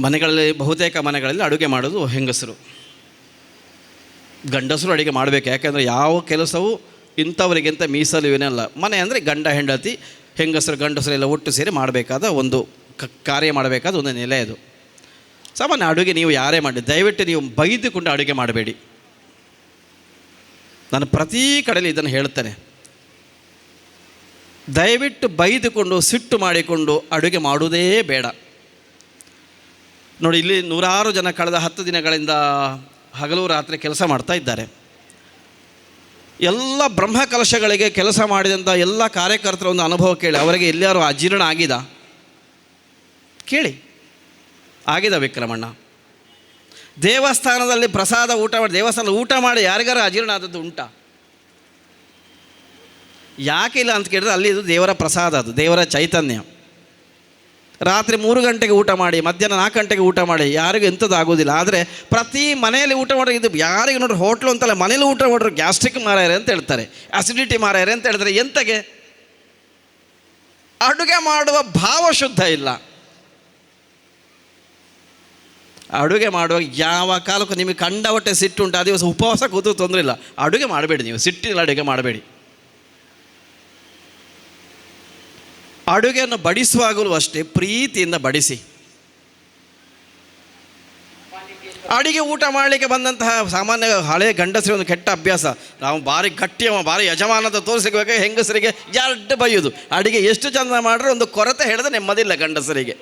ಮನೆಗಳಲ್ಲಿ, ಬಹುತೇಕ ಮನೆಗಳಲ್ಲಿ ಅಡುಗೆ ಮಾಡೋದು ಹೆಂಗಸರು. ಗಂಡಸರು ಅಡುಗೆ ಮಾಡಬೇಕು. ಯಾಕೆಂದರೆ ಯಾವ ಕೆಲಸವೂ ಇಂಥವರಿಗಿಂತ ಮೀಸಲು ಏನಲ್ಲ. ಮನೆ ಅಂದರೆ ಗಂಡ ಹೆಂಡತಿ, ಗಂಡಸರು ಎಲ್ಲ ಒಟ್ಟು ಸೇರಿ ಮಾಡಬೇಕಾದ ಒಂದು ಕಾರ್ಯ ಮಾಡಬೇಕಾದ ಒಂದು ನೆಲೆ ಅದು. ಸಾಮಾನ್ಯ ಅಡುಗೆ ನೀವು ಯಾರೇ ಮಾಡಿ, ದಯವಿಟ್ಟು ನೀವು ಬೈದುಕೊಂಡು ಅಡುಗೆ ಮಾಡಬೇಡಿ. ನಾನು ಪ್ರತಿ ಕಡೆಯಲ್ಲಿ ಇದನ್ನು ಹೇಳ್ತೇನೆ. ದಯವಿಟ್ಟು ಬೈದುಕೊಂಡು ಸಿಟ್ಟು ಮಾಡಿಕೊಂಡು ಅಡುಗೆ ಮಾಡುವುದೇ ಬೇಡ. ನೋಡಿ, ಇಲ್ಲಿ ನೂರಾರು ಜನ ಕಳೆದ 10 ದಿನಗಳಿಂದ ಹಗಲು ರಾತ್ರಿ ಕೆಲಸ ಮಾಡ್ತಾ ಇದ್ದಾರೆ. ಎಲ್ಲ ಬ್ರಹ್ಮಕಲಶಗಳಿಗೆ ಕೆಲಸ ಮಾಡಿದಂಥ ಎಲ್ಲ ಕಾರ್ಯಕರ್ತರ ಒಂದು ಅನುಭವ ಕೇಳಿ. ಅವರಿಗೆ ಎಲ್ಲರೂ ಅಜೀರ್ಣ ಆಗಿದ ಕೇಳಿ. ಆಗಿದ ವಿಕ್ರಮಣ್ಣ. ದೇವಸ್ಥಾನದಲ್ಲಿ ಪ್ರಸಾದ ಊಟ ಮಾಡಿ, ದೇವಸ್ಥಾನದಲ್ಲಿ ಊಟ ಮಾಡಿ ಯಾರಿಗಾರ ಅಜೀರ್ಣ ಆದದ್ದು ಉಂಟಾ? ಯಾಕೆ ಇಲ್ಲ ಅಂತ ಕೇಳಿದ್ರೆ, ಅಲ್ಲಿ ಇದು ದೇವರ ಪ್ರಸಾದ, ಅದು ದೇವರ ಚೈತನ್ಯ. ರಾತ್ರಿ 3 ಗಂಟೆಗೆ ಊಟ ಮಾಡಿ, ಮಧ್ಯಾಹ್ನ 4 ಗಂಟೆಗೆ ಊಟ ಮಾಡಿ, ಯಾರಿಗೂ ಎಂಥದ್ದು ಆಗೋದಿಲ್ಲ. ಆದರೆ ಪ್ರತಿ ಮನೆಯಲ್ಲಿ ಊಟ ಮಾಡೋದು ಇದು ಯಾರಿಗೆ ನೋಡ್ರಿ ಹೋಟ್ಲು ಅಂತಲ್ಲ, ಮನೇಲಿ ಊಟ ಮಾಡೋರು ಗ್ಯಾಸ್ಟ್ರಿಕ್ ಮಾರಾಯರೆ ಅಂತ ಹೇಳ್ತಾರೆ, ಆಸಿಡಿಟಿ ಮಾರಾಯರೆ ಅಂತ ಹೇಳ್ತಾರೆ. ಎಂತಗೆ? ಅಡುಗೆ ಮಾಡುವ ಭಾವ ಶುದ್ಧ ಇಲ್ಲ. ಅಡುಗೆ ಮಾಡುವಾಗ ಯಾವ ಕಾಲಕ್ಕೂ ನಿಮಗೆ ಕಂಡ ಹೊಟ್ಟೆ ಸಿಟ್ಟುಂಟು, ಆ ದಿವಸ ಉಪವಾಸ ಕೂತು ತೊಂದರೆ ಇಲ್ಲ. ಅಡುಗೆ ಮಾಡಬೇಡಿ, ನೀವು ಸಿಟ್ಟಿಲ್ಲ ಅಡುಗೆ ಮಾಡಬೇಡಿ. ಅಡುಗೆಯನ್ನು ಬಡಿಸುವಾಗಲೂ ಅಷ್ಟೇ ಪ್ರೀತಿಯಿಂದ ಬಡಿಸಿ. ಅಡುಗೆ ಊಟ ಮಾಡಲಿಕ್ಕೆ ಬಂದಂತಹ ಸಾಮಾನ್ಯ ಹಳೆ ಗಂಡಸರಿಗೆ ಒಂದು ಕೆಟ್ಟ ಅಭ್ಯಾಸ. ನಾವು ಭಾರಿ ಗಟ್ಟಿಯವ, ಭಾರಿ ಯಜಮಾನದ ತೋರಿಸಬೇಕು, ಹೆಂಗಸರಿಗೆ ಎರಡು ಬೈಯೋದು. ಅಡುಗೆ ಎಷ್ಟು ಚಂದ ಮಾಡ್ರೆ ಒಂದು ಕೊರತೆ ಹೇಳಿದ್ರೆ ನೆಮ್ಮದಿಲ್ಲ ಗಂಡಸರಿಗೆ.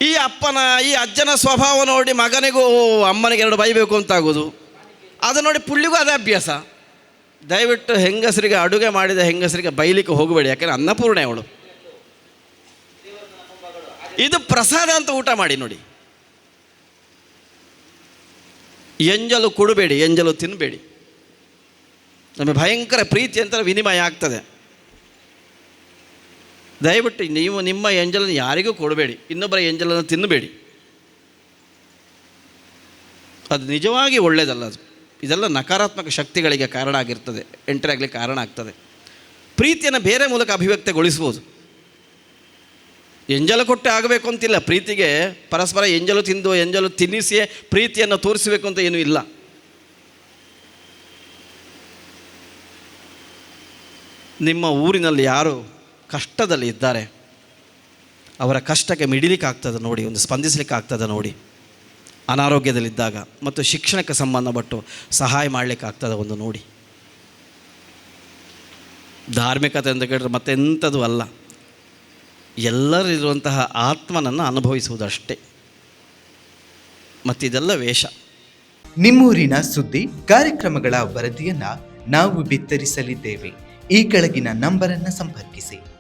ಈ ಅಜ್ಜನ ಸ್ವಭಾವ ನೋಡಿ ಮಗನಿಗೂ ಅಮ್ಮನಿಗೆ 2 ಬೈಬೇಕು ಅಂತಾಗೋದು. ಅದು ನೋಡಿ ಪುಳ್ಳಿಗೂ ಅದೇ ಅಭ್ಯಾಸ. ದಯವಿಟ್ಟು ಹೆಂಗಸರಿಗೆ, ಅಡುಗೆ ಮಾಡಿದ ಹೆಂಗಸರಿಗೆ ಬೈಲಿಕ್ಕೆ ಹೋಗಬೇಡಿ. ಯಾಕೆಂದರೆ ಅನ್ನಪೂರ್ಣೆ ಅವಳು. ಇದು ಪ್ರಸಾದ ಅಂತ ಊಟ ಮಾಡಿ ನೋಡಿ. ಎಂಜಲು ಕೊಡಬೇಡಿ, ಎಂಜಲು ತಿನ್ನಬೇಡಿ. ನಮಗೆ ಭಯಂಕರ ಪ್ರೀತಿ ಅಂತ ವಿನಿಮಯ ಆಗ್ತದೆ. ದಯವಿಟ್ಟು ನೀವು ನಿಮ್ಮ ಎಂಜಲನ್ನು ಯಾರಿಗೂ ಕೊಡಬೇಡಿ, ಇನ್ನೊಬ್ಬರ ಎಂಜಲನ್ನು ತಿನ್ನಬೇಡಿ. ಅದು ನಿಜವಾಗಿ ಒಳ್ಳೆಯದಲ್ಲ. ಅದು ಇದೆಲ್ಲ ನಕಾರಾತ್ಮಕ ಶಕ್ತಿಗಳಿಗೆ ಕಾರಣ ಆಗಿರ್ತದೆ, ಎಂಟ್ರಿ ಆಗಲಿಕ್ಕೆ ಕಾರಣ ಆಗ್ತದೆ. ಪ್ರೀತಿಯನ್ನು ಬೇರೆ ಮೂಲಕ ಅಭಿವ್ಯಕ್ತಿಗೊಳಿಸ್ಬೋದು. ಎಂಜಲು ಕೊಟ್ಟೆ ಆಗಬೇಕು ಅಂತಿಲ್ಲ. ಪ್ರೀತಿಗೆ ಪರಸ್ಪರ ಎಂಜಲು ತಿನ್ನಿಸಿಯೇ ಪ್ರೀತಿಯನ್ನು ತೋರಿಸಬೇಕು ಅಂತ ಏನೂ ಇಲ್ಲ. ನಿಮ್ಮ ಊರಿನಲ್ಲಿ ಯಾರು ಕಷ್ಟದಲ್ಲಿ ಇದ್ದಾರೆ, ಅವರ ಕಷ್ಟಕ್ಕೆ ಮಿಡಿಲಿಕ್ಕಾಗ್ತದೆ ನೋಡಿ, ಒಂದು ಸ್ಪಂದಿಸಲಿಕ್ಕೆ ಆಗ್ತದೆ ನೋಡಿ. ಅನಾರೋಗ್ಯದಲ್ಲಿದ್ದಾಗ ಮತ್ತು ಶಿಕ್ಷಣಕ್ಕೆ ಸಂಬಂಧಪಟ್ಟು ಸಹಾಯ ಮಾಡಲಿಕ್ಕಾಗ್ತದೆ ಒಂದು ನೋಡಿ. ಧಾರ್ಮಿಕತೆ ಅಂತ ಕೇಳಿದ್ರೆ ಮತ್ತೆಂಥದ್ದು ಅಲ್ಲ, ಎಲ್ಲರಿರುವಂತಹ ಆತ್ಮನನ್ನು ಅನುಭವಿಸುವುದಷ್ಟೇ. ಮತ್ತಿದೆಲ್ಲ ವೇಷ. ನಿಮ್ಮೂರಿನ ಸುದ್ದಿ ಕಾರ್ಯಕ್ರಮಗಳ ವರದಿಯನ್ನು ನಾವು ಬಿತ್ತರಿಸಲಿದ್ದೇವೆ. ಈ ಕೆಳಗಿನ ನಂಬರನ್ನು ಸಂಪರ್ಕಿಸಿ.